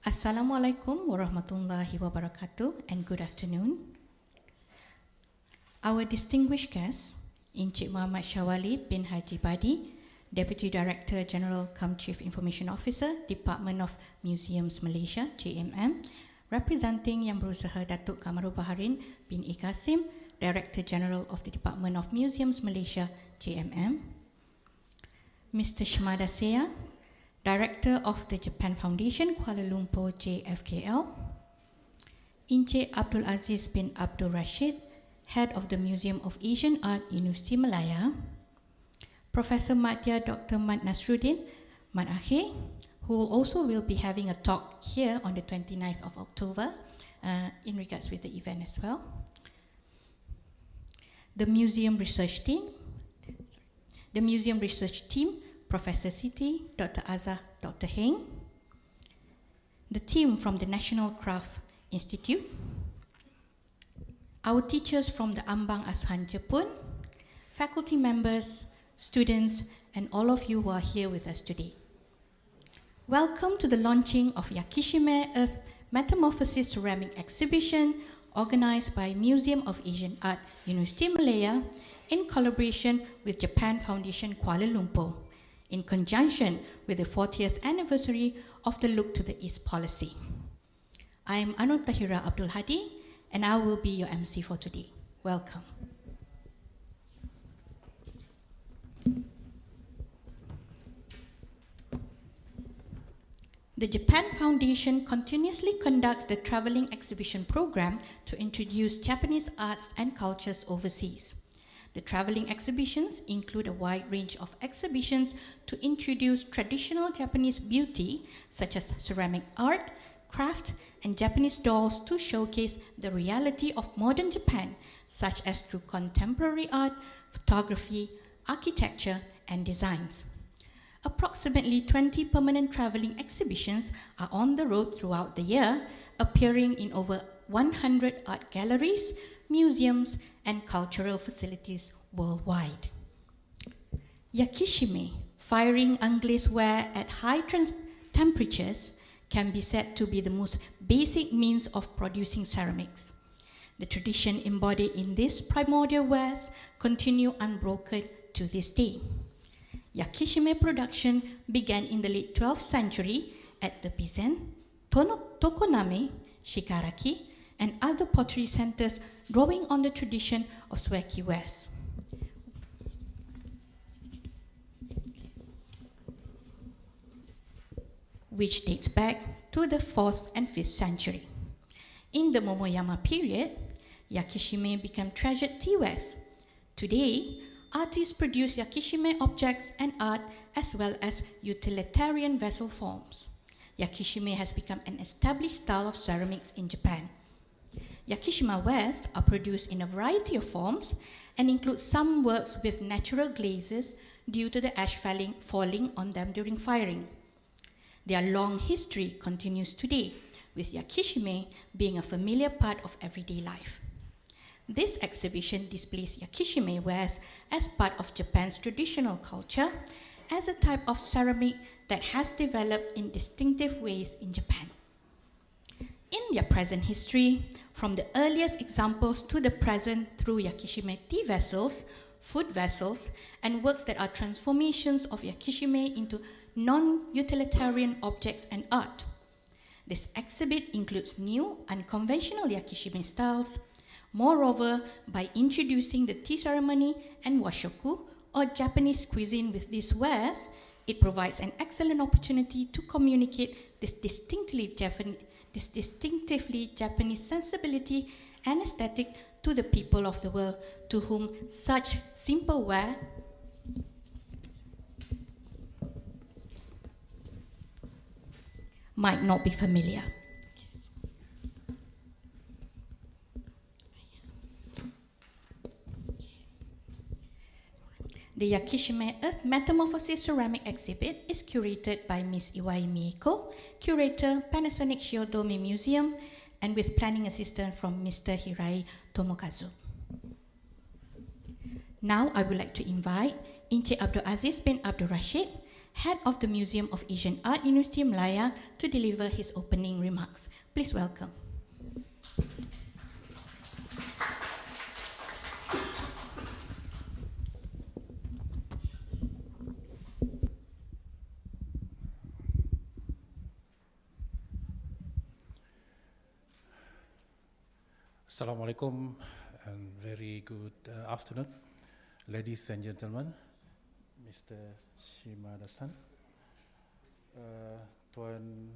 Assalamualaikum warahmatullahi wabarakatuh and good afternoon. Our distinguished guest, Encik Muhammad Shawali bin Haji Badi, Deputy Director General cum Chief Information Officer, Department of Museums Malaysia, JMM, representing Yang Berusaha Datuk Kamarul Baharin bin E. Kasim, Director General of the Department of Museums Malaysia, JMM, Mr. Shimada Seya, Director of the Japan Foundation, Kuala Lumpur, JFKL, Encik Abdul Aziz bin Abdul Rashid, Head of the Museum of Asian Art, Universiti Malaya, Professor Madya Dr. Mat Nasruddin, Mat Akhir, who also will be having a talk here on the 29th of October in regards with the event as well. The Museum Research Team, Professor Siti, Dr. Azhar, Dr. Heng, the team from the National Craft Institute, our teachers from the Ambang Asuhan Jepun, faculty members, students, and all of you who are here with us today. Welcome to the launching of Yakishime Earth Metamorphosis Ceramic Exhibition organized by Museum of Asian Art, Universiti Malaya, in collaboration with Japan Foundation Kuala Lumpur, in conjunction with the 40th anniversary of the Look to the East policy. I am Anur Tahira Abdul Hadi, and I will be your MC for today. Welcome. The Japan Foundation continuously conducts the traveling exhibition program to introduce Japanese arts and cultures overseas. The traveling exhibitions include a wide range of exhibitions to introduce traditional Japanese beauty, such as ceramic art, craft, and Japanese dolls to showcase the reality of modern Japan, such as through contemporary art, photography, architecture, and designs. Approximately 20 permanent traveling exhibitions are on the road throughout the year, appearing in over 100 art galleries, museums, and cultural facilities worldwide. Yakishime, firing unglaze ware at high temperatures, can be said to be the most basic means of producing ceramics. The tradition embodied in these primordial wares continue unbroken to this day. Yakishime production began in the late 12th century at the Bizen, Tokoname, Shigaraki, and other pottery centers, drawing on the tradition of Sweki wares. Which dates back to the 4th and 5th century. In the Momoyama period, Yakishime became treasured tea wares. Today, artists produce Yakishime objects and art as well as utilitarian vessel forms. Yakishime has become an established style of ceramics in Japan. Yakishima wares are produced in a variety of forms and include some works with natural glazes due to the ash falling on them during firing. Their long history continues today, with Yakishime being a familiar part of everyday life. This exhibition displays Yakishime wares as part of Japan's traditional culture, as a type of ceramic that has developed in distinctive ways in Japan. In their present history, from the earliest examples to the present through Yakishime tea vessels, food vessels, and works that are transformations of Yakishime into non-utilitarian objects and art. This exhibit includes new, unconventional Yakishime styles. Moreover, by introducing the tea ceremony and washoku, or Japanese cuisine with these wares, it provides an excellent opportunity to communicate this distinctly this distinctively Japanese sensibility and aesthetic to the people of the world to whom such simple wear might not be familiar. The Yakishime Earth Metamorphosis ceramic exhibit is curated by Ms. Iwai Mieko, curator, Panasonic Shiodome Museum, and with planning assistance from Mr. Hirai Tomokazu. Now I would like to invite Encik Abdul Aziz bin Abdul Rashid, head of the Museum of Asian Art, Universiti Malaya, to deliver his opening remarks. Please welcome. Assalamualaikum and very good afternoon, ladies and gentlemen, Mr. Shimada-san, Tuan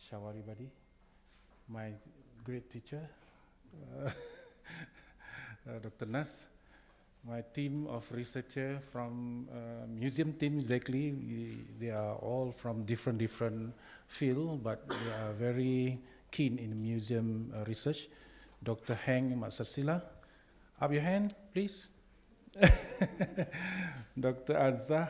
Shawaribadi, my great teacher, Dr. Nas, my team of researchers from museum team exactly, they are all from different field, but they are very keen in museum research. Dr. Heng Matsasila, up your hand, please. Dr. Azza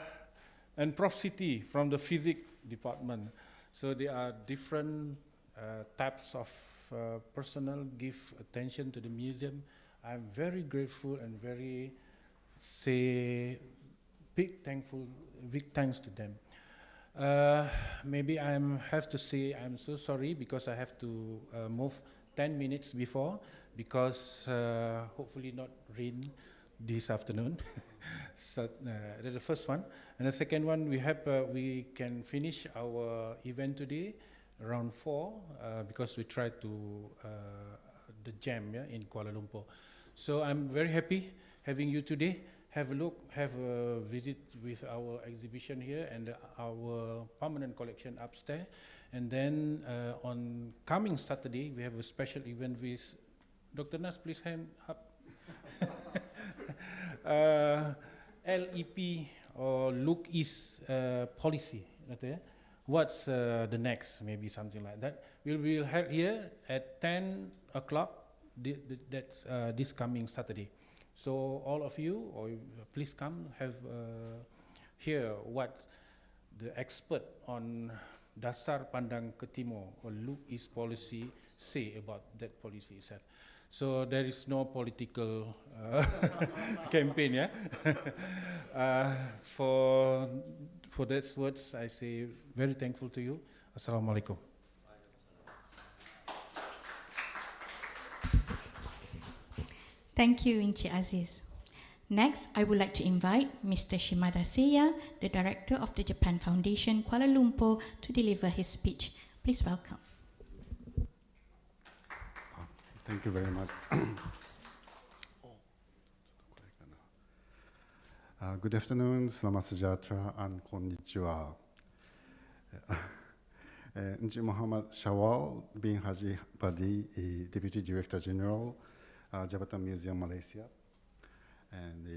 and Prof. Siti from the physics department. So there are different types of personnel give attention to the museum. I'm very grateful and very big thanks to them. Maybe I have to say I'm so sorry because I have to move 10 minutes before because hopefully not rain this afternoon. So that's the first one. And the second one, we can finish our event today around 4 because we tried to the jam in Kuala Lumpur. So I'm very happy having you today. Have a visit with our exhibition here and our permanent collection upstairs. And then on coming Saturday, we have a special event with Dr. Nas, please hand up. LEP or Look East policy. What's the next? Maybe something like that. We'll be held here at 10 o'clock. That's this coming Saturday. So all of you, please come hear what the expert on Dasar Pandang ke Timur or Look East policy say about that policy itself. So there is no political campaign, yeah. For those words, I say very thankful to you. Assalamualaikum. Thank you, Encik Aziz. Next, I would like to invite Mr. Shimada Seiya, the director of the Japan Foundation, Kuala Lumpur, to deliver his speech. Please welcome. Thank you very much. Good afternoon, selamat sejahtera, and konnichiwa. Encik Muhammad Shawal bin Haji Badi, Deputy Director General, Jabatan Museum Malaysia, and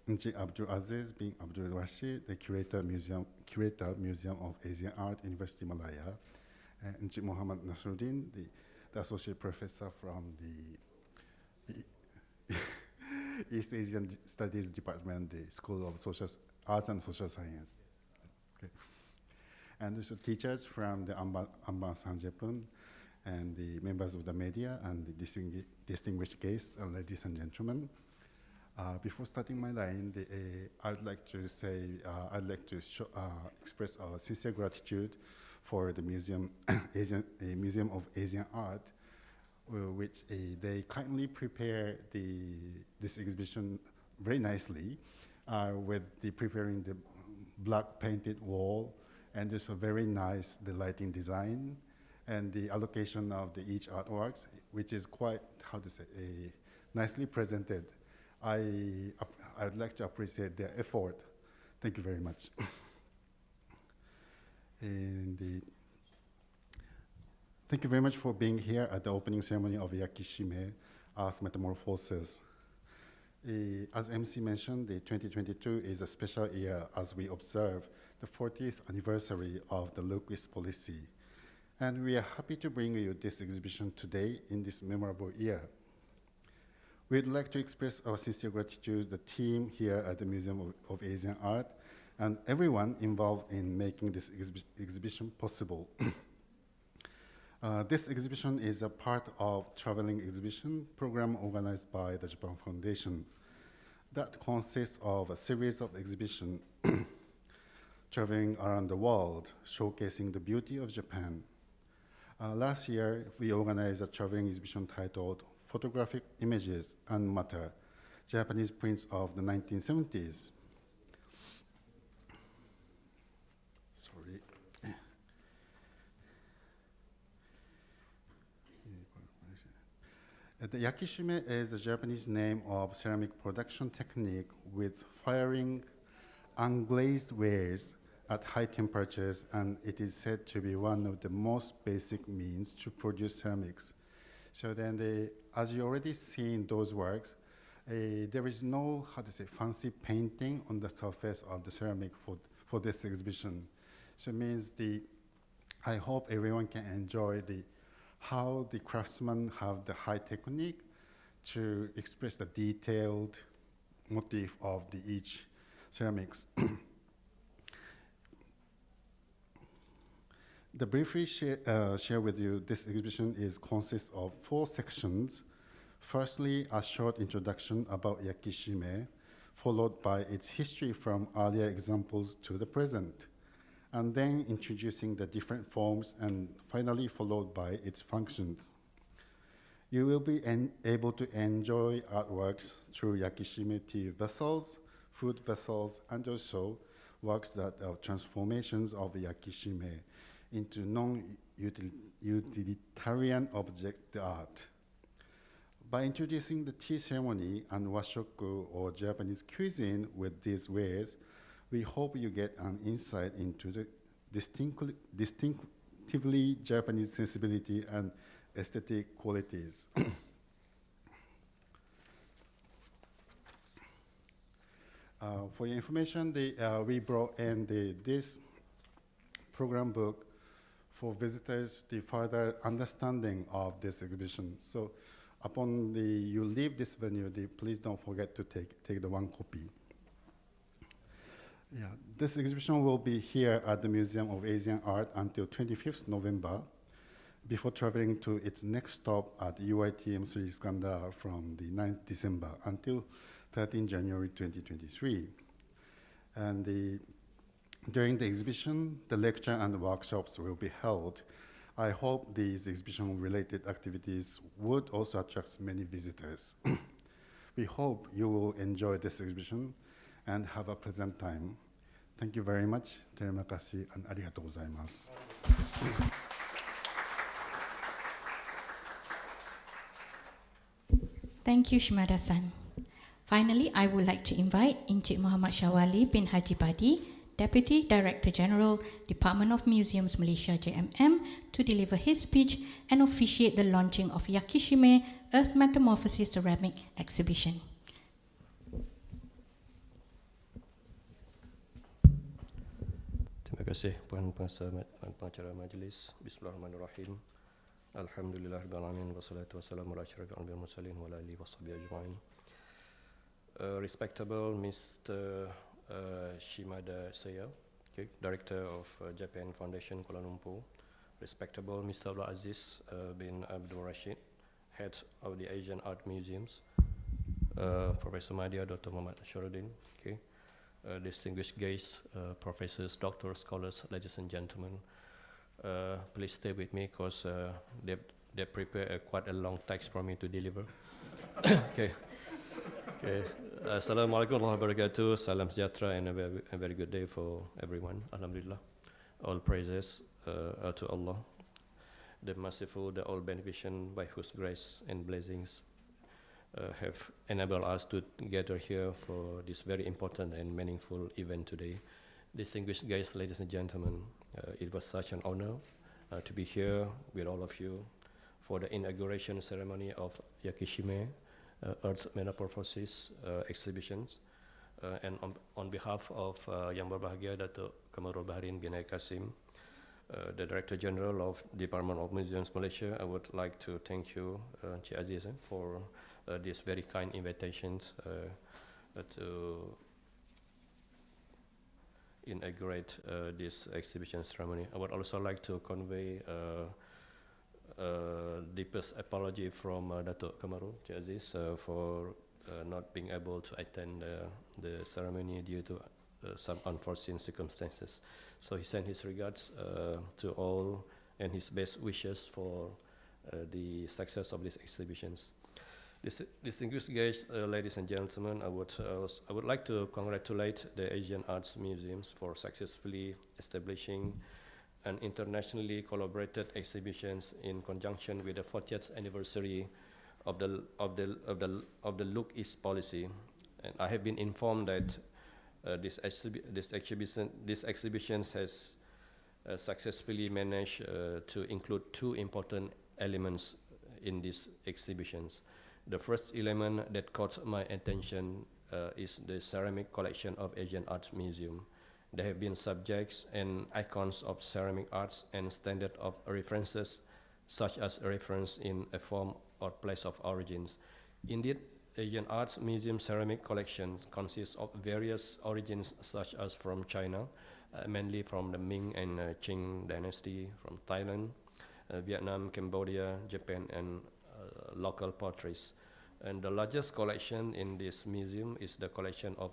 Encik Abdul Aziz bin Abdul Rashid, the Curator Museum of Asian Art, Universiti Malaya, and Encik Muhammad Nasruddin, the Associate Professor from the East Asian Studies Department, the School of Arts and Social Science. Okay. And also teachers from the Ambassade Japan, and the members of the media, and the distinguished guests, ladies and gentlemen. Before starting my line, I'd like to express our sincere gratitude for the Museum of Asian Art, which they kindly prepare this exhibition very nicely, with preparing the black painted wall, and also very nice the lighting design, and the allocation of each artworks, which is quite, nicely presented. I'd like to appreciate their effort. Thank you very much. Thank you very much for being here at the opening ceremony of Yakishime as Metamorphosis. As MC mentioned, the 2022 is a special year as we observe the 40th anniversary of the Look East policy. And we are happy to bring you this exhibition today in this memorable year. We'd like to express our sincere gratitude to the team here at the Museum of Asian Art and everyone involved in making this exhibition possible. This exhibition is a part of traveling exhibition program organized by the Japan Foundation that consists of a series of exhibitions traveling around the world, showcasing the beauty of Japan. Last year, we organized a traveling exhibition titled Photographic Images and Matter, Japanese Prints of the 1970s. Sorry. The Yakishime is a Japanese name of ceramic production technique with firing unglazed wares at high temperatures, and it is said to be one of the most basic means to produce ceramics. So then, as you already seen those works, there is no, fancy painting on the surface of the ceramic for this exhibition. So it means I hope everyone can enjoy how the craftsmen have the high technique to express the detailed motif of each ceramics. To briefly share with you, this exhibition consists of 4 sections. Firstly, a short introduction about Yakishime, followed by its history from earlier examples to the present, and then introducing the different forms, and finally followed by its functions. You will be able to enjoy artworks through Yakishime tea vessels, food vessels, and also works that are transformations of Yakishime into non-utilitarian object art. By introducing the tea ceremony and washoku or Japanese cuisine with these wares, we hope you get an insight into the distinctively Japanese sensibility and aesthetic qualities. For your information, we brought in this program book for visitors, the further understanding of this exhibition. So upon you leave this venue, please don't forget to take the 1 copy. Yeah, this exhibition will be here at the Museum of Asian Art until 25th November, before traveling to its next stop at UITM Sri Iskandar from the 9th December until 13 January 2023. And during the exhibition, the lecture and workshops will be held. I hope these exhibition-related activities would also attract many visitors. We hope you will enjoy this exhibition and have a pleasant time. Thank you very much. Terima kasih and arigatou gozaimasu. Thank you, Shimada-san. Finally, I would like to invite Encik Muhammad Syawali bin Haji Badi, Deputy Director General, Department of Museums Malaysia JMM, to deliver his speech and officiate the launching of Yakishime Earth Metamorphosis Ceramic Exhibition. Terima kasih Puan Pengamat dan pengacara majlis. Bismillahirrahmanirrahim. Alhamdulillahirabbil alamin wassalatu wassalamu ala asyrafil anbiya'i wal mursalin wa ala alihi washabihi ajma'in. Respectable Mr. Shimada Saya, Director of Japan Foundation Kuala Lumpur, respectable Mr. Abdul Aziz bin Abdul Rashid, Head of the Asian Art Museums, Professor Madia, Dr. Muhammad Asharuddin, distinguished guests, professors, doctors, scholars, ladies and gentlemen, please stay with me because they prepared quite a long text for me to deliver. Okay. Assalamualaikum warahmatullahi wabarakatuh. Salam sejahtera and a very good day for everyone. Alhamdulillah. All praises are to Allah, the merciful, the all beneficent, by whose grace and blessings have enabled us to gather here for this very important and meaningful event today. Distinguished guests, ladies and gentlemen, it was such an honor to be here with all of you for the inauguration ceremony of Yakishime Earth's Metamorphosis exhibitions. And on behalf of Yang Berbahagia Datuk Kamarul Baharin bin Qasim, the Director General of Department of Museums Malaysia, I would like to thank you, Cik Aziz, for this very kind invitations to inaugurate this exhibition ceremony. I would also like to convey deepest apology from Datuk Kamarul, Cik Aziz, for not being able to attend the ceremony due to some unforeseen circumstances. So he sent his regards to all and his best wishes for the success of these exhibitions. Distinguished guests, ladies and gentlemen, I would like to congratulate the Asian Arts Museums for successfully establishing an internationally collaborated exhibitions in conjunction with the 40th anniversary of the Look East policy. And I have been informed that this exhibition has successfully managed to include two important elements in these exhibitions. The first element that caught my attention is the ceramic collection of Asian Arts Museum. There have been subjects and icons of ceramic arts and standard of references, such as a reference in a form or place of origins. Indeed, Asian Arts Museum ceramic collection consists of various origins, such as from China, mainly from the Ming and Qing dynasty, from Thailand, Vietnam, Cambodia, Japan, and local potteries. And the largest collection in this museum is the collection of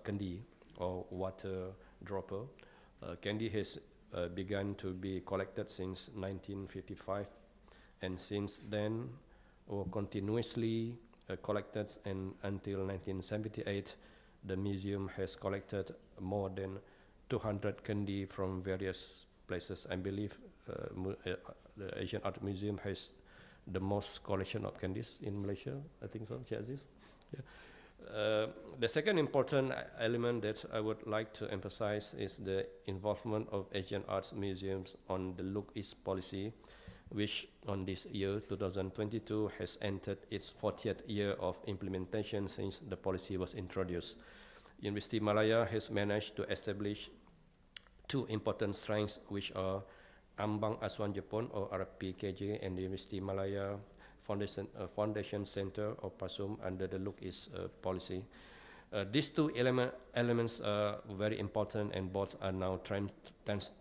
Kendi, or water dropper. Kendi has begun to be collected since 1955, and since then continuously collected, and until 1978 the museum has collected more than 200 Kendi from various places. I believe the Asian Art Museum has the most collection of Kendis in Malaysia. I think so, Cik Aziz? Yeah. The second important element that I would like to emphasize is the involvement of Asian Arts Museums on the Look East policy, which on this year, 2022, has entered its 40th year of implementation since the policy was introduced. Universiti Malaya has managed to establish two important strengths, which are Ambang Asuhan Jepun, or RPKJ, and the Universiti Malaya Foundation Center, or PASUM, under the Look East policy. These two elements are very important, and both are now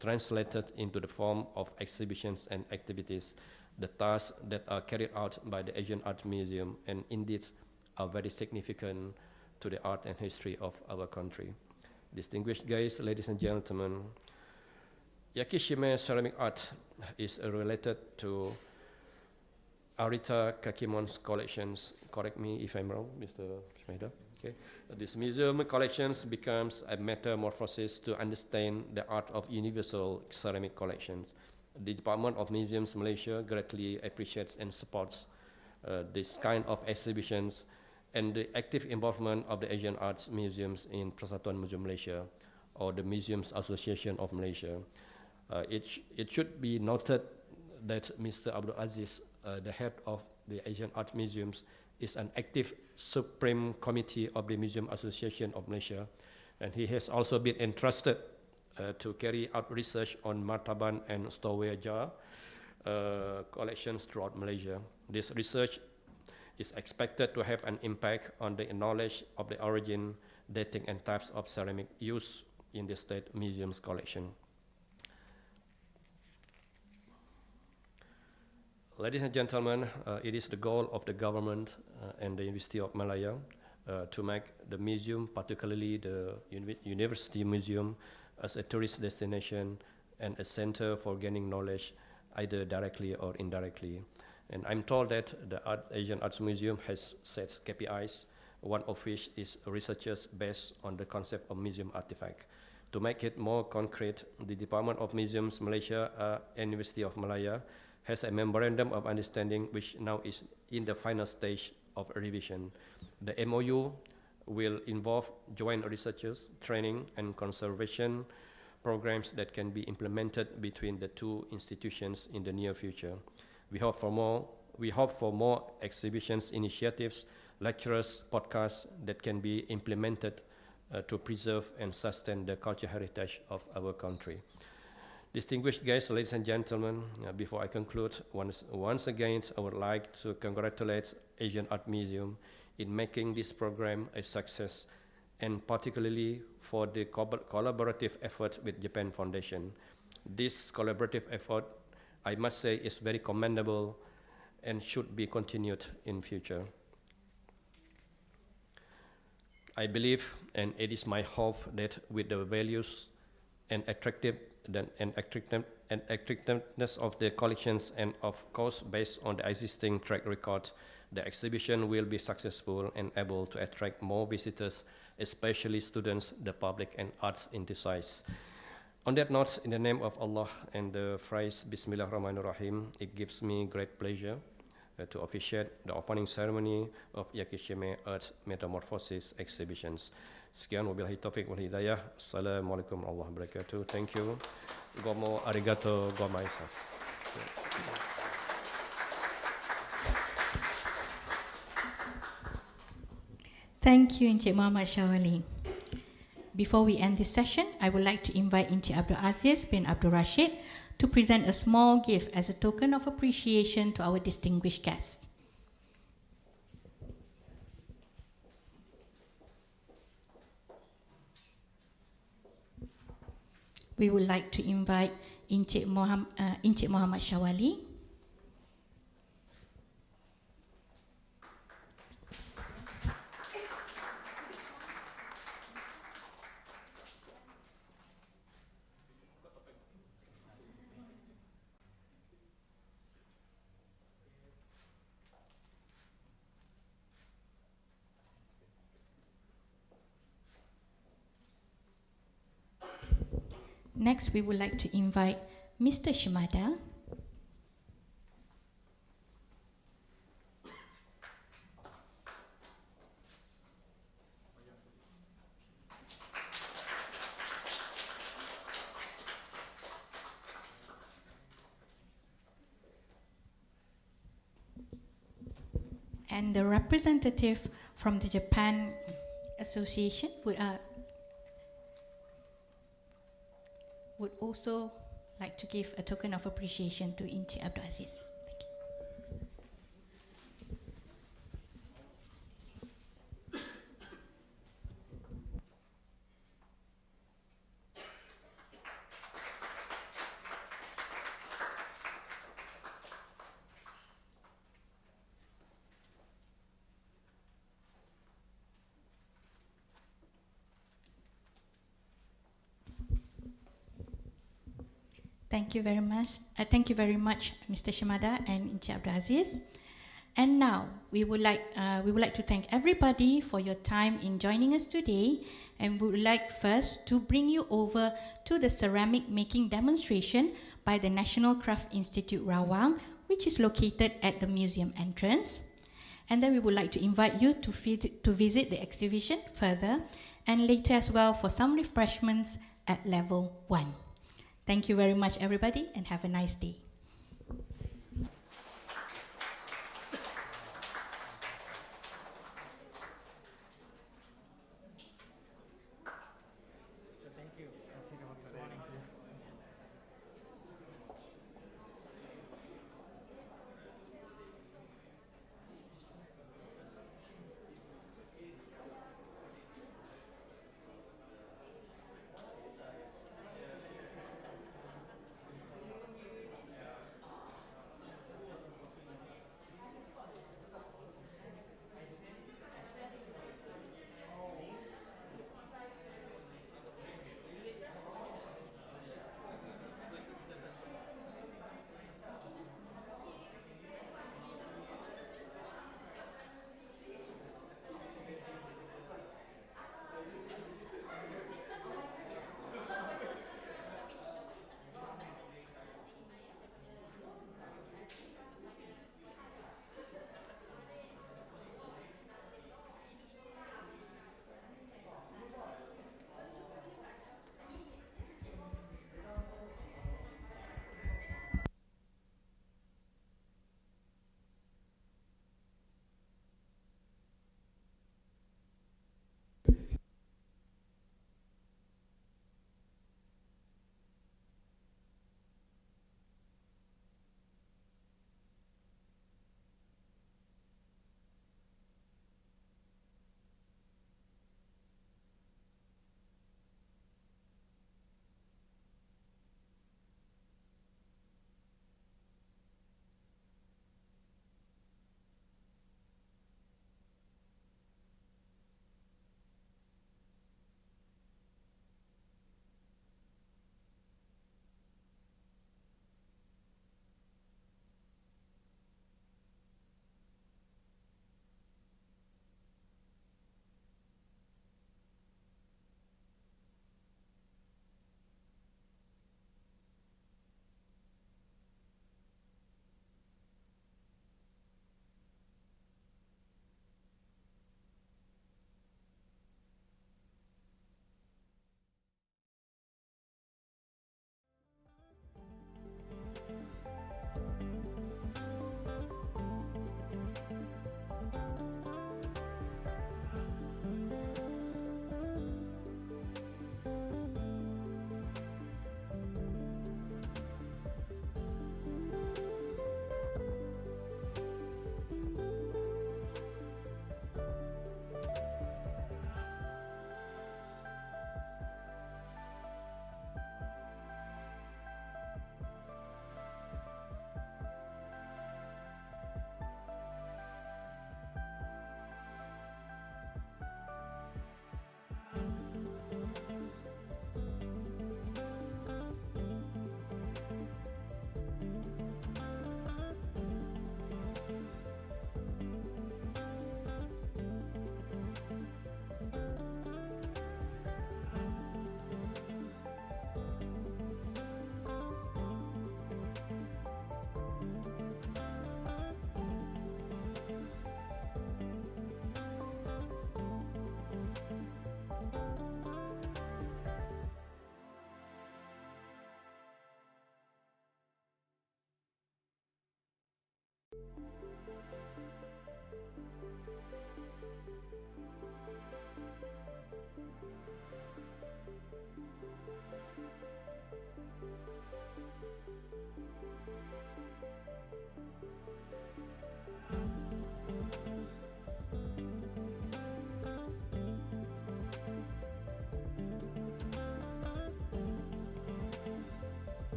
translated into the form of exhibitions and activities. The tasks that are carried out by the Asian Art Museum, and indeed are very significant to the art and history of our country. Distinguished guests, ladies and gentlemen, Yakishime ceramic art is related to Arita Kakimon's collections. Correct me if I'm wrong, Mr. Schneider. Okay. This museum collections becomes a metamorphosis to understand the art of universal ceramic collections. The Department of Museums Malaysia greatly appreciates and supports this kind of exhibitions and the active involvement of the Asian Arts Museums in Persatuan Museum Malaysia, or the Museums Association of Malaysia. It should be noted that Mr. Abdul Aziz, the head of the Asian Art Museums, is an active Supreme Committee of the Museum Association of Malaysia, and he has also been entrusted to carry out research on martaban and stowaway jar collections throughout Malaysia. This research is expected to have an impact on the knowledge of the origin, dating, and types of ceramic used in the state museum's collection. Ladies and gentlemen, it is the goal of the government and the University of Malaya to make the museum, particularly the University Museum, as a tourist destination and a center for gaining knowledge, either directly or indirectly. And I'm told that the Asian Arts Museum has set KPIs, one of which is researchers based on the concept of museum artifact. To make it more concrete, the Department of Museums Malaysia and University of Malaya has a memorandum of understanding which now is in the final stage of revision. The MOU will involve joint researchers, training, and conservation programs that can be implemented between the two institutions in the near future. We hope for more exhibitions, initiatives, lectures, podcasts that can be implemented to preserve and sustain the cultural heritage of our country. Distinguished guests, ladies and gentlemen, before I conclude, once again, I would like to congratulate Asian Art Museum in making this program a success, and particularly for the collaborative effort with Japan Foundation. This collaborative effort, I must say, is very commendable and should be continued in future. I believe, and it is my hope, that with the values and attractiveness of the collections, and of course based on the existing track record, the exhibition will be successful and able to attract more visitors, especially students, the public, and arts enthusiasts. On that note, in the name of Allah and the phrase Bismillahirrahmanirrahim, it gives me great pleasure to officiate the opening ceremony of Yakishime Art Metamorphosis exhibitions. Sekian, wabillahi taufiq wal hidayah. Assalamualaikum warahmatullahi wabarakatuh. Thank you. Gomo arigato gomaisas. Thank you, Encik Muhammad Syawali. Before we end this session, I would like to invite Encik Abdul Aziz bin Abdul Rashid to present a small gift as a token of appreciation to our distinguished guests. We would like to invite Encik Muhammad Syawali. Next, we would like to invite Mr. Shimada. And the representative from the Japan Association would also like to give a token of appreciation to Encik Abdul Aziz. Thank you. Thank you very much, Mr. Shimada and Encik Abdul Aziz. And now we would like to thank everybody for your time in joining us today, and we would like first to bring you over to the ceramic making demonstration by the National Craft Institute Rawang, which is located at the museum entrance. And then we would like to invite you to visit the exhibition further, and later as well for some refreshments at level 1. Thank you very much, everybody, and have a nice day.